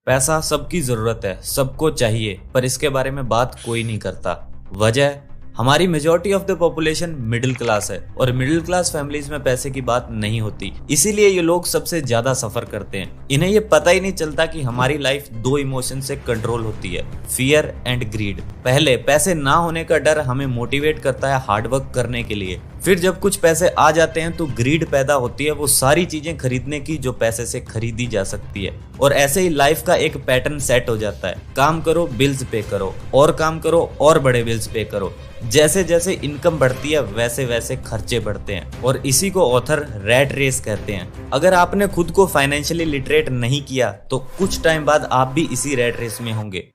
पैसा सबकी जरूरत है, सबको चाहिए, पर इसके बारे में बात कोई नहीं करता। वजह, हमारी majority of the population middle class है और मिडिल क्लास फैमिलीज में पैसे की बात नहीं होती, इसीलिए ये लोग सबसे ज्यादा सफर करते हैं। इन्हें ये पता ही नहीं चलता कि हमारी लाइफ दो इमोशन से कंट्रोल होती है, फियर एंड ग्रीड। पहले, पैसे ना होने का डर हमें मोटिवेट करता है हार्डवर्क करने के लिए। फिर जब कुछ पैसे आ जाते हैं तो ग्रीड पैदा होती है वो सारी चीजें खरीदने की जो पैसे से खरीदी जा सकती है। और ऐसे ही लाइफ का एक पैटर्न सेट हो जाता है। काम करो, बिल्स पे करो, और काम करो और बड़े बिल्स पे करो। जैसे जैसे इनकम बढ़ती है वैसे वैसे खर्चे बढ़ते हैं, और इसी को ऑथर रैट रेस कहते हैं। अगर आपने खुद को फाइनेंशियली लिटरेट नहीं किया तो कुछ टाइम बाद आप भी इसी रैट रेस में होंगे।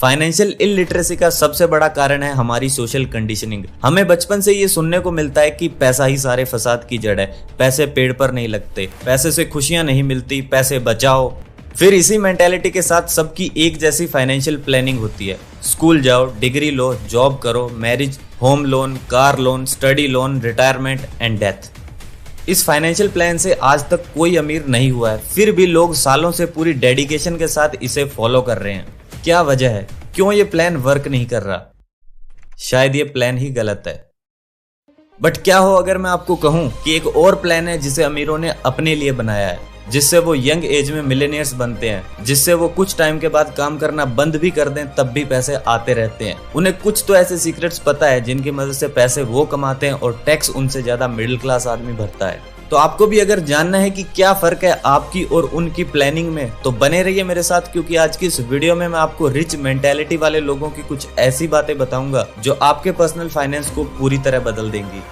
फाइनेंशियल इलिटरेसी का सबसे बड़ा कारण है हमारी सोशल कंडीशनिंग। हमें बचपन से ये सुनने को मिलता है कि पैसा ही सारे फसाद की जड़ है, पैसे पेड़ पर नहीं लगते, पैसे से खुशियां नहीं मिलती, पैसे बचाओ। फिर इसी मेंटेलिटी के साथ सबकी एक जैसी फाइनेंशियल प्लानिंग होती है। स्कूल जाओ, डिग्री लो, जॉब करो, marriage, home loan, car loan, study loan, retirement and death. इस फाइनेंशियल प्लान से आज तक कोई अमीर नहीं हुआ है, फिर भी लोग सालों से पूरी डेडिकेशन के साथ इसे फॉलो कर रहे हैं। क्या वजह है, क्यों ये प्लान वर्क नहीं कर रहा? शायद ये प्लान ही गलत है। बट क्या हो अगर मैं आपको कहूं कि एक और प्लान है जिसे अमीरों ने अपने लिए बनाया है, जिससे वो यंग एज में मिलेनियर्स बनते हैं, जिससे वो कुछ टाइम के बाद काम करना बंद भी कर दें तब भी पैसे आते रहते हैं। उन्हें कुछ तो ऐसे सीक्रेट्स पता है जिनकी मदद से पैसे वो कमाते हैं और टैक्स उनसे ज्यादा मिडिल क्लास आदमी भरता है। तो आपको भी अगर जानना है कि क्या फर्क है आपकी और उनकी प्लानिंग में, तो बने रहिए मेरे साथ, क्योंकि आज की इस वीडियो में मैं आपको रिच मेंटेलिटी वाले लोगों की कुछ ऐसी बातें बताऊंगा जो आपके पर्सनल फाइनेंस को पूरी तरह बदल देंगी।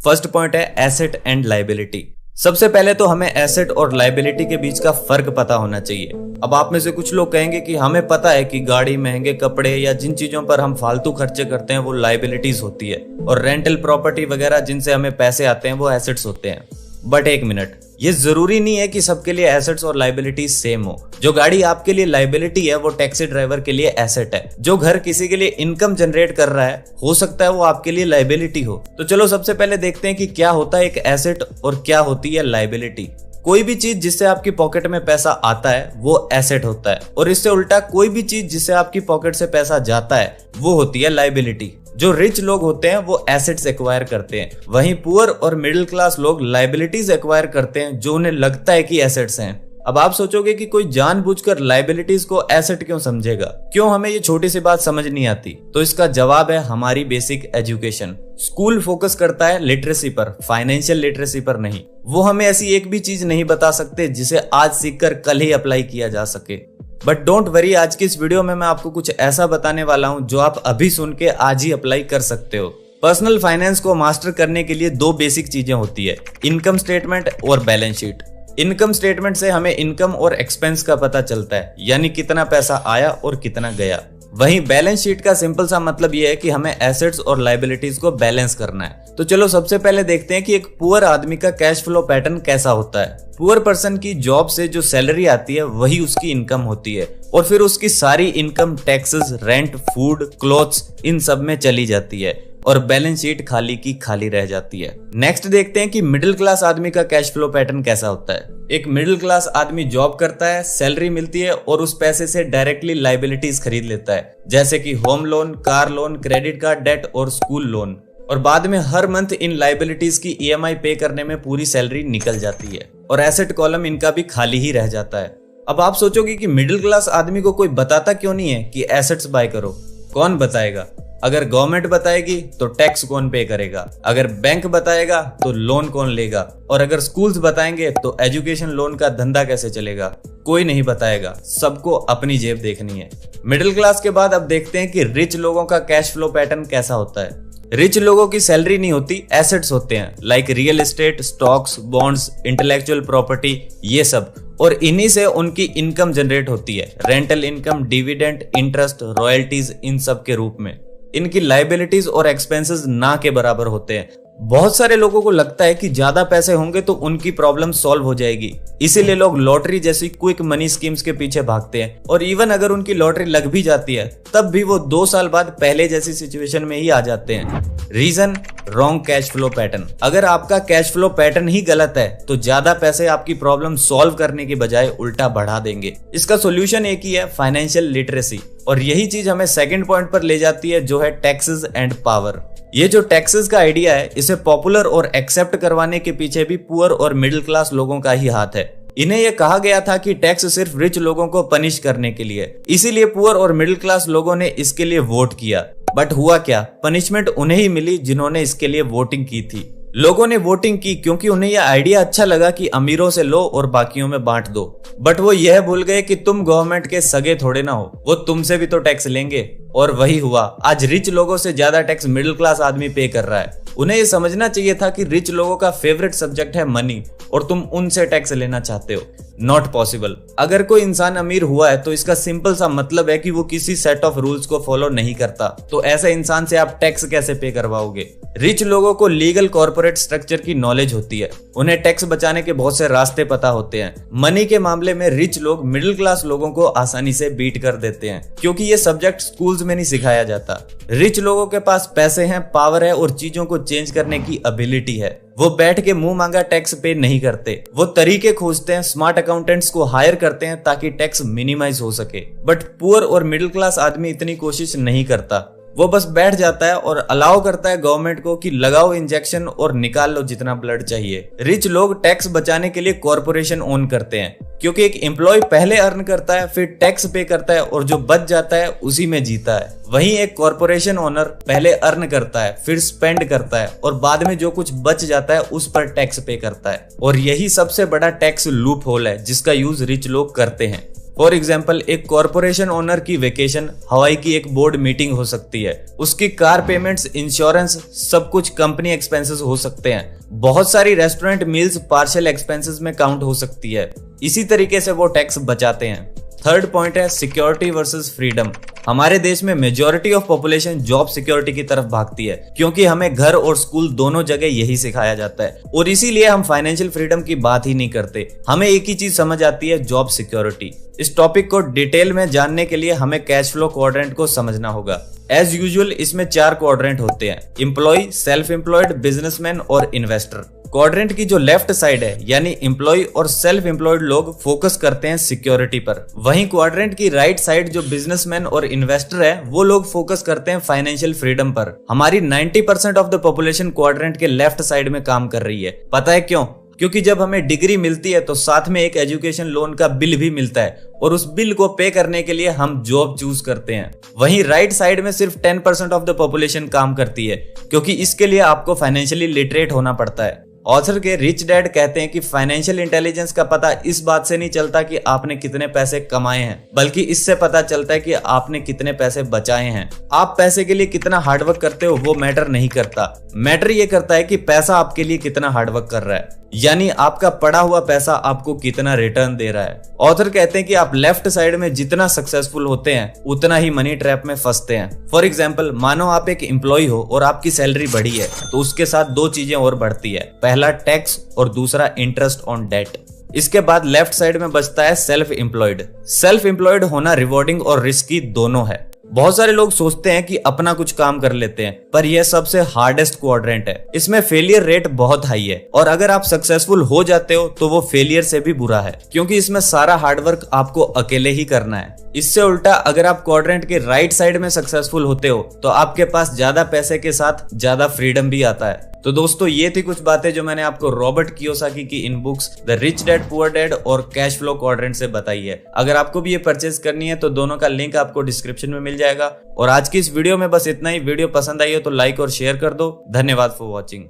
फर्स्ट पॉइंट है एसेट एंड लायबिलिटी। सबसे पहले तो हमें एसेट और लायबिलिटी के बीच का फर्क पता होना चाहिए। अब आप में से कुछ लोग कहेंगे कि हमें पता है कि गाड़ी, महंगे कपड़े या जिन चीजों पर हम फालतू खर्चे करते हैं वो लायबिलिटीज होती है, और रेंटल प्रॉपर्टी वगैरह जिनसे हमें पैसे आते हैं वो एसेट्स होते हैं। बट एक मिनट, ये जरूरी नहीं है कि सबके लिए एसेट्स और लायबिलिटी सेम हो। जो गाड़ी आपके लिए लायबिलिटी है वो टैक्सी ड्राइवर के लिए एसेट है। जो घर किसी के लिए इनकम जनरेट कर रहा है, हो सकता है वो आपके लिए लायबिलिटी हो। तो चलो सबसे पहले देखते हैं कि क्या होता है एक एसेट और क्या होती है लायबिलिटी। कोई भी चीज जिससे आपकी पॉकेट में पैसा आता है वो एसेट होता है, और इससे उल्टा कोई भी चीज जिससे आपकी पॉकेट से पैसा जाता है वो होती है लायबिलिटी। जो रिच लोग होते हैं वो एसेट्स एक्वायर करते हैं, वहीं पुअर और मिडिल क्लास लोग लायबिलिटीज एक्वायर करते हैं जो उन्हें लगता है कि एसेट्स हैं। अब आप सोचोगे कि कोई जानबूझकर लायबिलिटीज को एसेट क्यों समझेगा, क्यों हमें ये छोटी सी बात समझ नहीं आती? तो इसका जवाब है हमारी बेसिक एजुकेशन। स्कूल फोकस करता है लिटरेसी पर, फाइनेंशियल लिटरेसी पर नहीं। वो हमें ऐसी एक भी चीज नहीं बता सकते जिसे आज सीखकर कल ही अप्लाई किया जा सके। बट डोंट वरी, आज की इस वीडियो में मैं आपको कुछ ऐसा बताने वाला हूं जो आप अभी सुन के आज ही अप्लाई कर सकते हो। पर्सनल फाइनेंस को मास्टर करने के लिए दो बेसिक चीजें होती है, इनकम स्टेटमेंट और बैलेंस शीट। इनकम स्टेटमेंट से हमें इनकम और एक्सपेंस का पता चलता है, यानी कितना पैसा आया और कितना गया। वहीं बैलेंस शीट का सिंपल सा मतलब यह है कि हमें एसेट्स और लायबिलिटीज को बैलेंस करना है। तो चलो सबसे पहले देखते हैं कि एक पुअर आदमी का कैश फ्लो पैटर्न कैसा होता है। पुअर पर्सन की जॉब से जो सैलरी आती है वही उसकी इनकम होती है, और फिर उसकी सारी income taxes, rent, food, clothes, इन सब में चली जाती है, और बैलेंस शीट खाली की खाली रह जाती है। नेक्स्ट देखते हैं कि मिडिल क्लास आदमी का कैश फ्लो पैटर्न कैसा होता है। एक मिडिल क्लास आदमी जॉब करता है, सैलरी मिलती है और उस पैसे से डायरेक्टली लायबिलिटीज खरीद लेता है, जैसे कि home loan, car loan, credit card debt और स्कूल लोन। और बाद में हर मंथ इन लायबिलिटीज की EMI पे करने में पूरी सैलरी निकल जाती है, और एसेट कॉलम इनका भी खाली ही रह जाता है। अब आप सोचोगे कि मिडिल क्लास आदमी को कोई बताता क्यों नहीं है कि एसेट्स बाय करो? कौन बताएगा? अगर गवर्नमेंट बताएगी तो टैक्स कौन पे करेगा? अगर बैंक बताएगा तो लोन कौन लेगा? और अगर स्कूल्स बताएंगे तो एजुकेशन लोन का धंधा कैसे चलेगा? कोई नहीं बताएगा, सबको अपनी जेब देखनी है। मिडिल क्लास के बाद अब देखते हैं कि रिच लोगों का कैश फ्लो पैटर्न कैसा होता है। रिच लोगों की सैलरी नहीं होती, एसेट्स होते हैं, like real estate, stocks, bonds, intellectual property, ये सब। और इन्हीं से उनकी इनकम जनरेट होती है, rental income, dividend, interest, royalties, इन सब के रूप में। इनकी लायबिलिटीज और एक्सपेंसेस ना के बराबर होते हैं, बहुत सारे लोगों को लगता है कि ज्यादा पैसे होंगे तो उनकी प्रॉब्लम सॉल्व हो जाएगी, इसीलिए लोग लॉटरी जैसी क्विक मनी स्कीम्स के पीछे भागते हैं। और इवन अगर उनकी लॉटरी लग भी जाती है तब भी वो 2 साल बाद पहले जैसी सिचुएशन में ही आ जाते हैं। Reason, wrong cash flow pattern. अगर आपका कैश फ्लो पैटर्न ही गलत है तो ज्यादा पैसे आपकी प्रॉब्लम सॉल्व करने की बजाय उल्टा बढ़ा देंगे। इसका सोल्यूशन एक ही है, फाइनेंशियल लिटरेसी। और यही चीज हमें सेकंड पॉइंट पर ले जाती है, जो है टैक्सेस एंड पावर। ये जो टैक्सेस का आइडिया है, इसे पॉपुलर और एक्सेप्ट करवाने के पीछे भी पुअर और मिडिल क्लास लोगों का ही हाथ है। इन्हें यह कहा गया था कि टैक्स सिर्फ रिच लोगों को पनिश करने के लिए, इसीलिए पुअर और मिडिल क्लास लोगों ने इसके लिए वोट किया। बट हुआ क्या, पनिशमेंट उन्हें ही मिली जिन्होंने इसके लिए वोटिंग की थी। लोगों ने वोटिंग की क्योंकि उन्हें यह आइडिया अच्छा लगा कि अमीरों से लो और बाकियों में बांट दो। बट वो यह भूल गए कि तुम गवर्नमेंट के सगे थोड़े ना हो, वो तुमसे भी तो टैक्स लेंगे। और वही हुआ, आज रिच लोगों से ज्यादा टैक्स मिडिल क्लास आदमी पे कर रहा है। उन्हें ये समझना चाहिए था कि रिच लोगों का फेवरेट सब्जेक्ट है मनी और तुम उनसे टैक्स लेना चाहते हो। Not possible. अगर कोई इंसान अमीर हुआ है तो इसका सिंपल सा मतलब है कि वो किसी सेट ऑफ रूल्स को फॉलो नहीं करता, तो ऐसे इंसान से आप टैक्स कैसे पे करवाओगे। रिच लोगों को लीगल कॉर्पोरेट स्ट्रक्चर की नॉलेज होती है, उन्हें टैक्स बचाने के बहुत से रास्ते पता होते हैं। मनी के मामले में रिच लोग मिडिल क्लास लोगों को आसानी से बीट कर देते हैं क्योंकि ये सब्जेक्ट स्कूल्स में नहीं सिखाया जाता। रिच लोगों के पास पैसे हैं, पावर है और चीजों को चेंज करने की एबिलिटी है। वो बैठ के मुंह मांगा टैक्स पे नहीं करते, वो तरीके खोजते हैं, स्मार्ट अकाउंटेंट्स को हायर करते हैं ताकि टैक्स मिनिमाइज हो सके। बट पुअर और मिडिल क्लास आदमी इतनी कोशिश नहीं करता, वो बस बैठ जाता है और अलाउ करता है गवर्नमेंट को कि लगाओ इंजेक्शन और निकाल लो जितना ब्लड चाहिए। रिच लोग टैक्स बचाने के लिए कॉर्पोरेशन ओन करते हैं क्योंकि एक एम्प्लॉय पहले अर्न करता है, फिर टैक्स पे करता है और जो बच जाता है उसी में जीता है। वहीं एक कॉर्पोरेशन ओनर पहले अर्न करता है, फिर स्पेंड करता है और बाद में जो कुछ बच जाता है उस पर टैक्स पे करता है। और यही सबसे बड़ा टैक्स लूप होल है जिसका यूज रिच लोग करते हैं। फॉर एग्जाम्पल, एक कॉर्पोरेशन ओनर की वेकेशन हवाई की एक बोर्ड मीटिंग हो सकती है, उसकी कार पेमेंट्स, इंश्योरेंस, सब कुछ कंपनी एक्सपेंसेस हो सकते हैं। बहुत सारी रेस्टोरेंट मील्स पार्शियल एक्सपेंसेस में काउंट हो सकती है। इसी तरीके से वो टैक्स बचाते हैं। थर्ड पॉइंट है सिक्योरिटी वर्सेस फ्रीडम। हमारे देश में majority of population job security की तरफ भागती है क्योंकि हमें घर और स्कूल दोनों जगह यही सिखाया जाता है और इसीलिए हम फाइनेंशियल फ्रीडम की बात ही नहीं करते। हमें एक ही चीज समझ आती है, जॉब सिक्योरिटी। इस टॉपिक को डिटेल में जानने के लिए हमें कैश फ्लो क्वाड्रेंट को समझना होगा। एज यूजुअल इसमें 4 क्वाड्रेंट होते हैं, एम्प्लॉय, सेल्फ एम्प्लॉयड, बिजनेसमैन और इन्वेस्टर। क्वाड्रेंट की जो लेफ्ट साइड है यानी एम्प्लॉय और सेल्फ एम्प्लॉयड लोग फोकस करते हैं सिक्योरिटी पर। वहीं क्वाड्रेंट की राइट साइड जो बिजनेसमैन और इन्वेस्टर है वो लोग फोकस करते हैं फाइनेंशियल फ्रीडम पर। हमारी 90% ऑफ द पॉपुलेशन क्वाड्रेंट के लेफ्ट साइड में काम कर रही है। पता है क्यों? क्योंकि जब हमें डिग्री मिलती है तो साथ में एक एजुकेशन लोन का बिल भी मिलता है और उस बिल को पे करने के लिए हम जॉब चूज करते हैं। वहीं राइट साइड में सिर्फ 10% ऑफ द पॉपुलेशन काम करती है क्योंकि इसके लिए आपको फाइनेंशियली लिटरेट होना पड़ता है। ऑथर के रिच डैड कहते हैं कि फाइनेंशियल इंटेलिजेंस का पता इस बात से नहीं चलता कि आपने कितने पैसे कमाए हैं, बल्कि इससे पता चलता है कि आपने कितने पैसे बचाए हैं। आप पैसे के लिए कितना हार्डवर्क करते हो वो मैटर नहीं करता, मैटर ये करता है कि पैसा आपके लिए कितना हार्डवर्क कर रहा है, यानी आपका पड़ा हुआ पैसा आपको कितना रिटर्न दे रहा है। ऑथर कहते हैं कि आप लेफ्ट साइड में जितना सक्सेसफुल होते हैं उतना ही मनी ट्रैप में फंसते हैं। फॉर एग्जाम्पल, मानो आप एक एम्प्लॉय हो और आपकी सैलरी बढ़ी है तो उसके साथ 2 चीजें और बढ़ती है, पहला टैक्स और दूसरा इंटरेस्ट ऑन डेट। इसके बाद लेफ्ट साइड में बचता है सेल्फ एम्प्लॉयड। सेल्फ एम्प्लॉयड होना रिवॉर्डिंग और रिस्की दोनों है। बहुत सारे लोग सोचते हैं कि अपना कुछ काम कर लेते हैं, पर यह सबसे हार्डेस्ट क्वाड्रेंट है। इसमें फेलियर रेट बहुत हाई है और अगर आप सक्सेसफुल हो जाते हो तो वो फेलियर से भी बुरा है क्योंकि इसमें सारा हार्डवर्क आपको अकेले ही करना है। इससे उल्टा अगर आप क्वाड्रेंट के राइट साइड में सक्सेसफुल होते हो तो आपके पास ज्यादा पैसे के साथ ज्यादा फ्रीडम भी आता है। तो दोस्तों ये थी कुछ बातें जो मैंने आपको रॉबर्ट कियोसाकी की इन books the rich dad poor dad और कैश फ्लो क्वाड्रेंट से बताई है। अगर आपको भी ये परचेज करनी है तो दोनों का लिंक आपको डिस्क्रिप्शन में मिल जाएगा। और आज की इस वीडियो में बस इतना ही। वीडियो पसंद आई हो तो लाइक और शेयर कर दो। धन्यवाद फॉर वॉचिंग।